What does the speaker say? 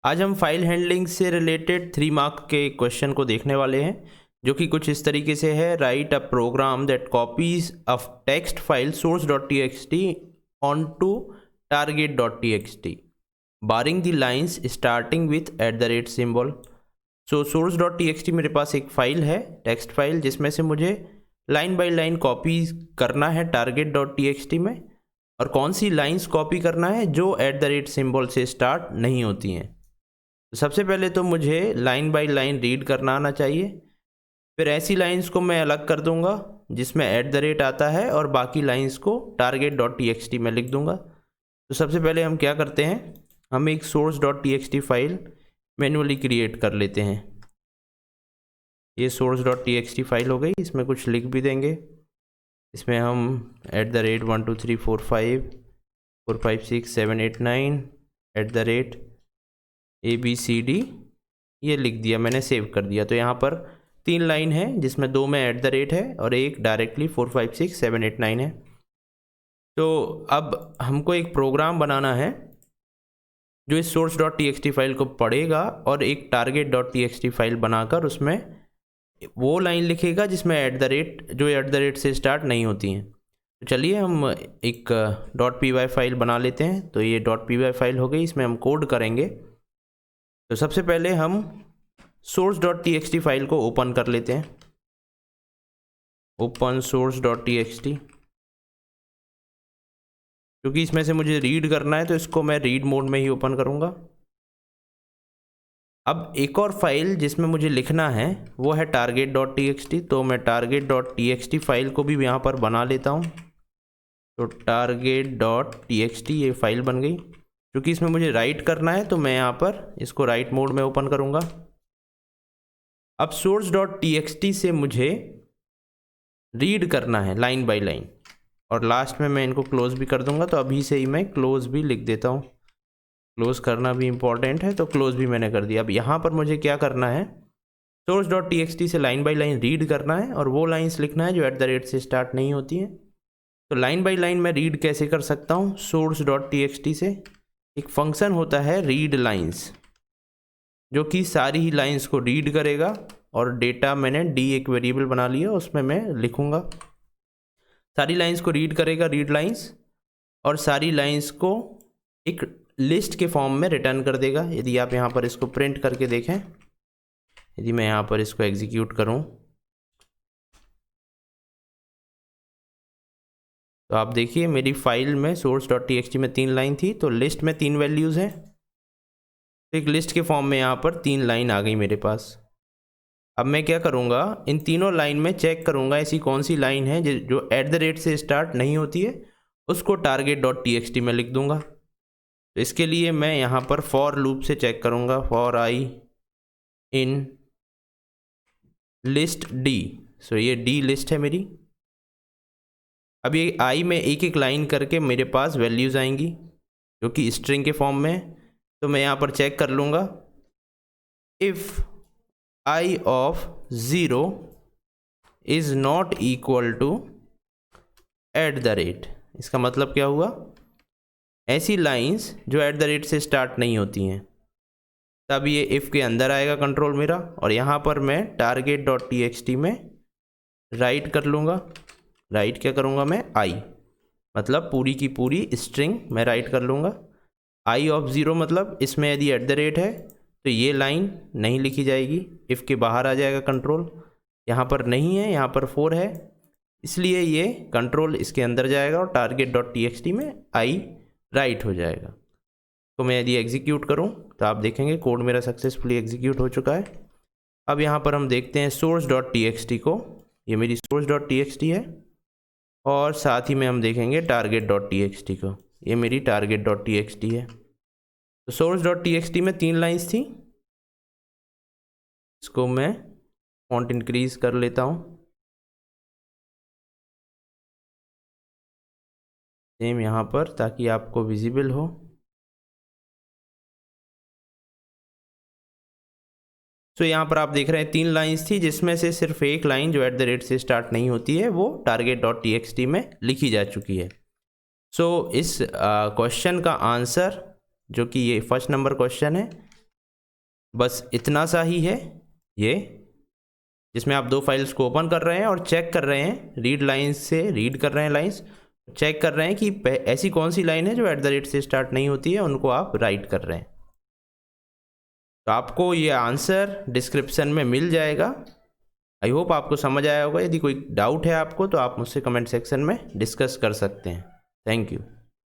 आज हम file handling से रिलेटेड 3 मार्क के क्वेश्चन को देखने वाले हैं, जो कि कुछ इस तरीके से है। Write a program that copies a text file source.txt onto target.txt barring the lines starting with @symbol। So source.txt मेरे पास एक फाइल है, टेक्स्ट फाइल, जिसमें से मुझे लाइन बाय लाइन कॉपी करना है target.txt में। और कौन सी लाइंस कॉपी करना है जो @symbol से स्टार्ट नहीं होती हैं। तो सबसे पहले तो मुझे लाइन बाय लाइन रीड करना आना चाहिए। फिर ऐसी लाइंस को मैं अलग कर दूंगा जिसमें आता है, और बाकी लाइंस को target.txt में लिख दूंगा। तो सबसे पहले हम क्या करते हैं, हम एक source.txt फाइल मैन्युअली क्रिएट कर लेते हैं। ये source.txt फाइल हो गई, इसमें कुछ लिख भी देंगे। इसमें हम @12345456789 @ABCD ये लिख दिया, मैंने सेव कर दिया। तो यहाँ पर 3 लाइन है, जिसमें 2 में है और एक डायरेक्टली 456789 है। तो अब हमको एक प्रोग्राम बनाना है जो इस source.txt फाइल को पढ़ेगा और एक target.txt फाइल बनाकर उसमें वो लाइन लिखेगा जिसमें जो से स्टार्ट नहीं होती हैं। तो चलिए हम एक .py फाइल बना लेते हैं। तो ये .py फाइल हो गई, इसमें हम कोड करेंगे। तो सबसे पहले हम source.txt फाइल को ओपन कर लेते हैं। ओपन source.txt, क्योंकि इसमें से मुझे रीड करना है तो इसको मैं रीड मोड में ही ओपन करूँगा। अब एक और फाइल जिसमें मुझे लिखना है वो है target.txt। तो मैं target.txt फाइल को भी यहाँ पर बना लेता हूँ। तो target.txt ये फाइल बन गई। क्योंकि इसमें मुझे राइट करना है तो मैं यहाँ पर इसको राइट मोड में ओपन करूँगा। अब source.txt से मुझे रीड करना है लाइन बाय लाइन, और लास्ट में मैं इनको क्लोज भी कर दूंगा। तो अभी से ही मैं क्लोज भी लिख देता हूँ, क्लोज करना भी इम्पॉर्टेंट है, तो क्लोज भी मैंने कर दिया। अब यहाँ पर मुझे क्या करना है, source.txt से लाइन बाय लाइन रीड करना है और वो लाइंस लिखना है जो से स्टार्ट नहीं होती हैं। तो लाइन बाय लाइन मैं रीड कैसे कर सकता हूँ, source.txt से एक फंक्शन होता है रीड लाइंस, जो कि सारी ही लाइंस को रीड करेगा। और डेटा मैंने डी एक वेरिएबल बना लिया, उसमें मैं लिखूंगा। सारी लाइंस को रीड करेगा, रीड लाइंस, और सारी लाइंस को एक लिस्ट के फॉर्म में रिटर्न कर देगा। यदि आप यहाँ पर इसको प्रिंट करके देखें, यदि मैं यहाँ पर इसको एग्जीक्यूट करूँ तो आप देखिए मेरी फाइल में source.txt में 3 लाइन थी, तो लिस्ट में 3 वैल्यूज़ हैं। तो एक लिस्ट के फॉर्म में यहाँ पर 3 लाइन आ गई मेरे पास। अब मैं क्या करूँगा, इन तीनों लाइन में चेक करूँगा ऐसी कौन सी लाइन है जो से स्टार्ट नहीं होती है, उसको target.txt में लिख दूँगा। तो इसके लिए मैं यहाँ पर फॉर लूप से चेक करूँगा, for I in list D. So ये डी लिस्ट है मेरी। अब ये आई में एक एक लाइन करके मेरे पास वैल्यूज़ आएंगी जो कि स्ट्रिंग के फॉर्म में है। तो मैं यहाँ पर चेक कर लूँगा, if I of 0 is not equal to @। इसका मतलब क्या हुआ, ऐसी लाइंस जो से स्टार्ट नहीं होती हैं, तब ये इफ़ के अंदर आएगा कंट्रोल मेरा। और यहाँ पर मैं target.txt में राइट कर लूँगा। राइट क्या करूँगा मैं, आई, मतलब पूरी की पूरी स्ट्रिंग मैं राइट कर लूँगा। आई ऑफ 0 मतलब इसमें यदि है तो ये लाइन नहीं लिखी जाएगी, इफ़ के बाहर आ जाएगा कंट्रोल। यहाँ पर नहीं है, यहाँ पर 4 है, इसलिए ये कंट्रोल इसके अंदर जाएगा और target.txt में आई राइट हो जाएगा। तो मैं यदि एग्जीक्यूट करूँ तो आप देखेंगे कोड मेरा सक्सेसफुली एग्जीक्यूट हो चुका है। अब यहाँ पर हम देखते हैं source.txt को, ये मेरी source.txt है, और साथ ही में हम देखेंगे target.txt को, ये मेरी target.txt है। तो source.txt में 3 लाइंस थी, इसको मैं फॉन्ट इंक्रीज कर लेता हूँ। सेम यहाँ पर, ताकि आपको विजिबल हो। तो यहाँ पर आप देख रहे हैं 3 लाइंस थी, जिसमें से सिर्फ एक लाइन जो से स्टार्ट नहीं होती है वो target.txt में लिखी जा चुकी है। सो इस क्वेश्चन का आंसर, जो कि ये फर्स्ट नंबर क्वेश्चन है, बस इतना सा ही है ये, जिसमें आप दो फाइल्स को ओपन कर रहे हैं और चेक कर रहे हैं, रीड लाइन्स से रीड कर रहे हैं, लाइन्स चेक कर रहे हैं कि ऐसी कौन सी लाइन है जो @ से स्टार्ट नहीं होती है, उनको आप राइट कर रहे हैं। तो आपको ये आंसर डिस्क्रिप्शन में मिल जाएगा। आई होप आपको समझ आया होगा। यदि कोई डाउट है आपको तो आप मुझसे कमेंट सेक्शन में डिस्कस कर सकते हैं। Thank you.